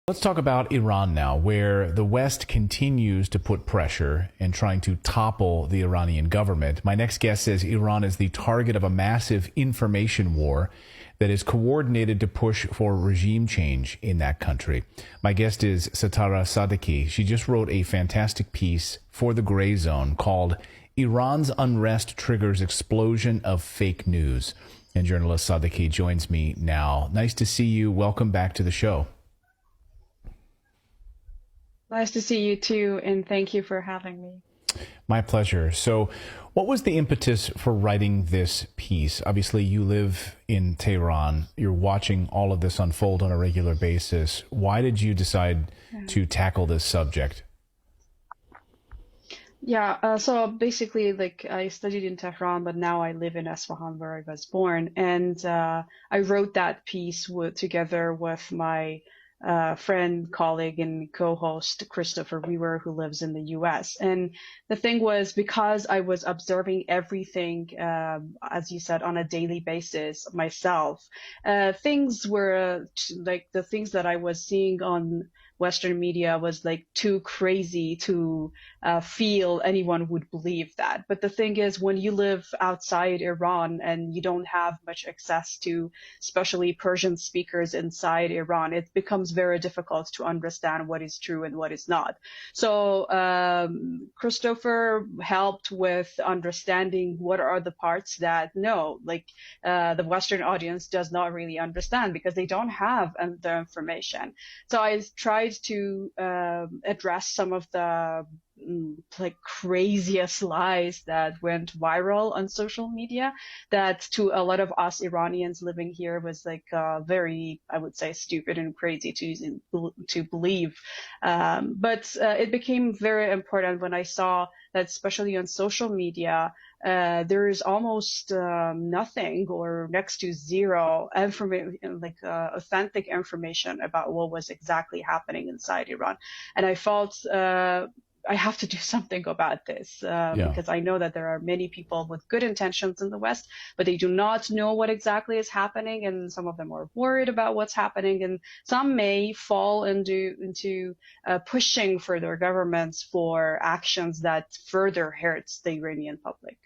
Let's talk about Iran now, where the West continues to put pressure in trying to topple the Iranian government. My next guest says Iran is the target of a massive information war that is coordinated to push for regime change in that country. My guest is Satara Sadiki. She just wrote a fantastic piece for The Gray Zone called Iran's Unrest Triggers Explosion of Fake News. And journalist Sadiki joins me now. Nice to see you. Welcome back to the show. Nice to see you too, and thank you for having me. My pleasure. So, what was the impetus for writing this piece? Obviously, you live in Tehran. You're watching all of this unfold on a regular basis. Why did you decide to tackle this subject? Yeah, so basically, I studied in Tehran, but now I live in Isfahan, where I was born, and I wrote that piece together with my friend, colleague, and co-host Christopher Weaver, who lives in the U.S. And the thing was, because I was observing everything, as you said, on a daily basis myself, things were like the things that I was seeing on Western media was like too crazy to feel anyone would believe that. But the thing is, when you live outside Iran and you don't have much access to, especially Persian speakers inside Iran, it becomes very difficult to understand what is true and what is not. So Christopher helped with understanding what are the parts that the Western audience does not really understand because they don't have the information. So I tried to address some of the craziest lies that went viral on social media that to a lot of us Iranians living here was very, I would say, stupid and crazy to believe. But it became very important when I saw that, especially on social media, there is almost nothing or next to zero information, authentic information about what was exactly happening inside Iran. And I felt I have to do something about this because I know that there are many people with good intentions in the West, but they do not know what exactly is happening, and some of them are worried about what's happening, and some may fall into pushing for their governments for actions that further hurts the Iranian public.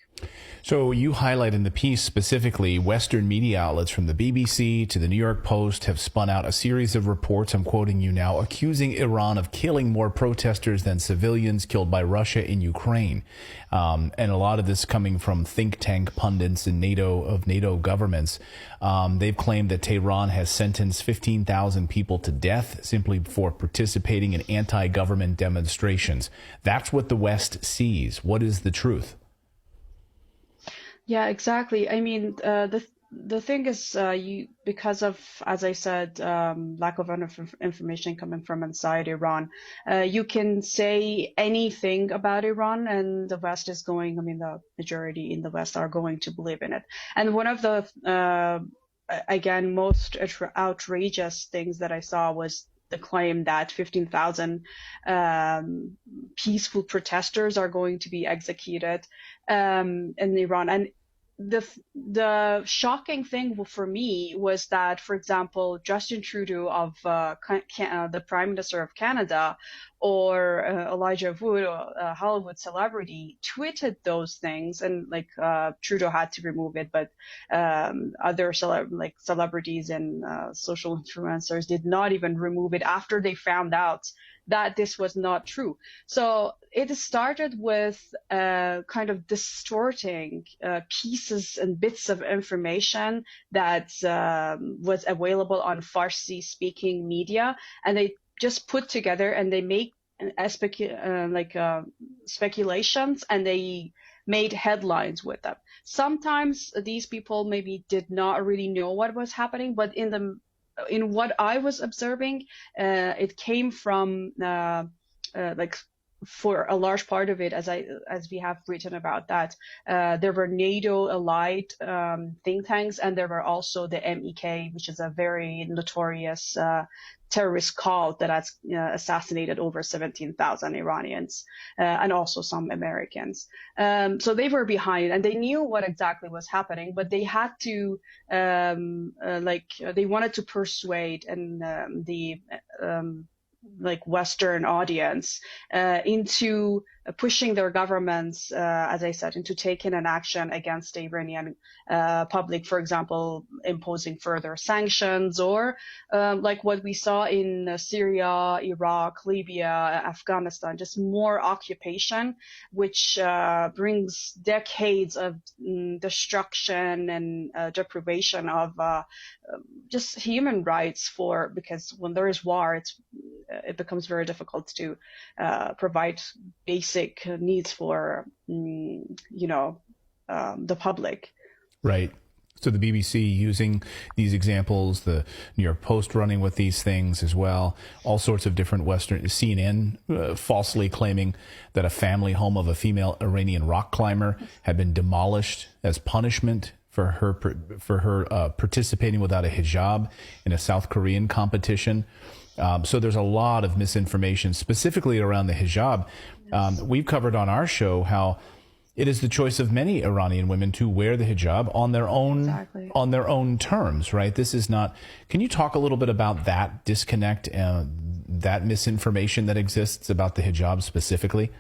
So you highlight in the piece specifically Western media outlets from the BBC to the New York Post have spun out a series of reports, I'm quoting you now, accusing Iran of killing more protesters than civilians killed by Russia in Ukraine. And a lot of this coming from think tank pundits and NATO governments. They've claimed that Tehran has sentenced 15,000 people to death simply for participating in anti-government demonstrations. That's what the West sees. What is the truth? Yeah, exactly. I mean, the thing is, because of, as I said, lack of information coming from inside Iran, you can say anything about Iran, and the West is going. I mean, the majority in the West are going to believe in it. And one of the again most outrageous things that I saw was the claim that 15,000 peaceful protesters are going to be executed in Iran. And the shocking thing for me was that, for example, Justin Trudeau of the Prime Minister of Canada, or Elijah Wood, a Hollywood celebrity, tweeted those things, and Trudeau had to remove it, but other celebrities and social influencers did not even remove it after they found out that this was not true. So it started with kind of distorting pieces and bits of information that was available on Farsi-speaking media, and they just put together and they make speculations, and they made headlines with them. Sometimes these people maybe did not really know what was happening, but in what I was observing, it came from for a large part of it, as we have written about that, there were NATO allied think tanks, and there were also the MEK, which is a very notorious terrorist cult that has assassinated over 17,000 Iranians and also some Americans. So they were behind, and they knew what exactly was happening, but they had to they wanted to persuade and the Western audience into pushing their governments, as I said, into taking an action against the Iranian public, for example, imposing further sanctions, or like what we saw in Syria, Iraq, Libya, Afghanistan, just more occupation, which brings decades of destruction and deprivation of just human rights, because when there is war, it becomes very difficult to provide basic needs for the public. Right. So the BBC using these examples, the New York Post running with these things as well, all sorts of different Western, CNN falsely claiming that a family home of a female Iranian rock climber had been demolished as punishment for her participating without a hijab in a South Korean competition. So there's a lot of misinformation specifically around the hijab. We've covered on our show how it is the choice of many Iranian women to wear the hijab on their own terms, right? This is not. Can you talk a little bit about that disconnect, that misinformation that exists about the hijab specifically?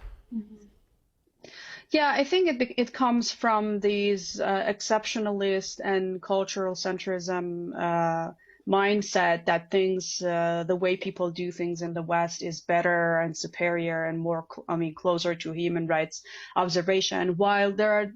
Yeah, I think it comes from these exceptionalist and cultural centrism mindset that things, the way people do things in the West is better and superior and more, closer to human rights observation. While there are,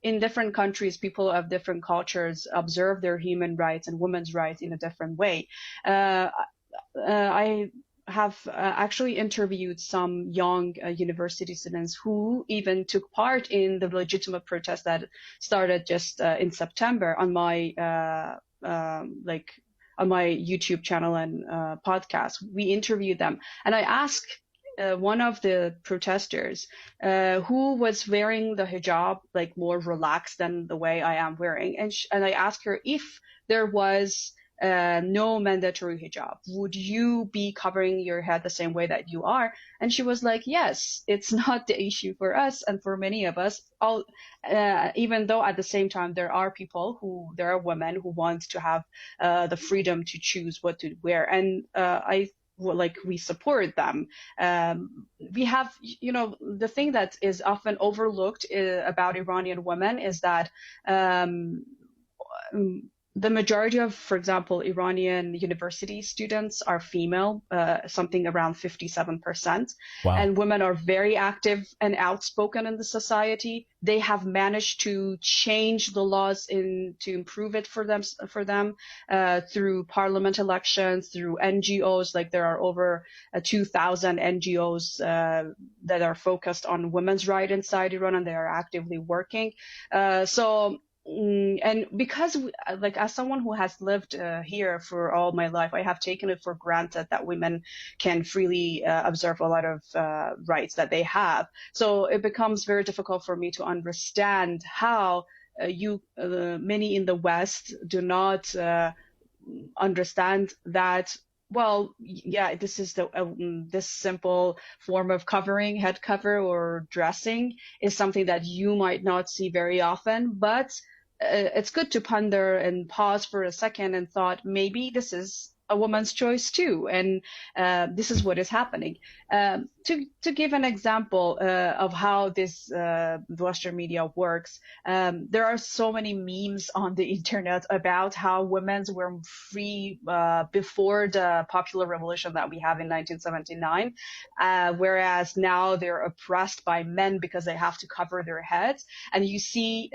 in different countries, people of different cultures observe their human rights and women's rights in a different way. I have actually interviewed some young university students who even took part in the legitimate protest that started just in September on my on my YouTube channel and podcast. We interviewed them, and I asked one of the protesters who was wearing the hijab more relaxed than the way I am wearing, and I asked her, if there was no mandatory hijab, would you be covering your head the same way that you are? And she was like, yes, it's not the issue for us and for many of us, even though at the same time there are women who want to have the freedom to choose what to wear, and we support them. We have, the thing that is often overlooked about Iranian women is that the majority of, for example, Iranian university students are female, something around 57%. Wow. And women are very active and outspoken in the society. They have managed to change the laws to improve it for them through parliament elections, through NGOs. There are over 2,000 NGOs that are focused on women's rights inside Iran, and they are actively working. And because, as someone who has lived here for all my life, I have taken it for granted that women can freely observe a lot of rights that they have. So it becomes very difficult for me to understand how many in the West do not understand that. Well, yeah, this is this simple form of covering, head cover or dressing, is something that you might not see very often, but it's good to ponder and pause for a second and thought, maybe this is a woman's choice too, and this is what is happening. To give an example of how this Western media works, there are so many memes on the internet about how women were free before the popular revolution that we have in 1979, whereas now they're oppressed by men because they have to cover their heads. And you see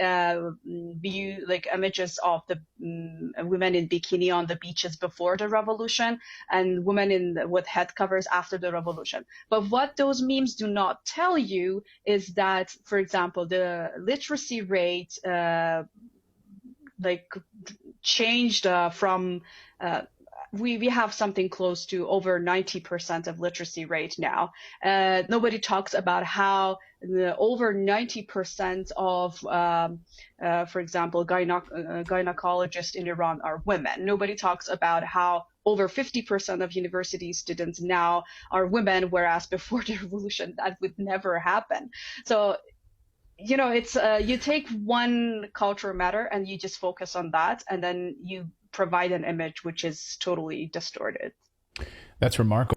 images of the women in bikini on the beaches before the revolution and women with head covers after the revolution. But what those memes do not tell you is that, for example, the literacy rate changed from we have something close to over 90% of literacy rate now. Nobody talks about how over 90% of, for example, gynecologists in Iran are women. Nobody talks about how over 50% of university students now are women, whereas before the revolution that would never happen. So it's you take one cultural matter and you just focus on that, and then you provide an image which is totally distorted. That's remarkable.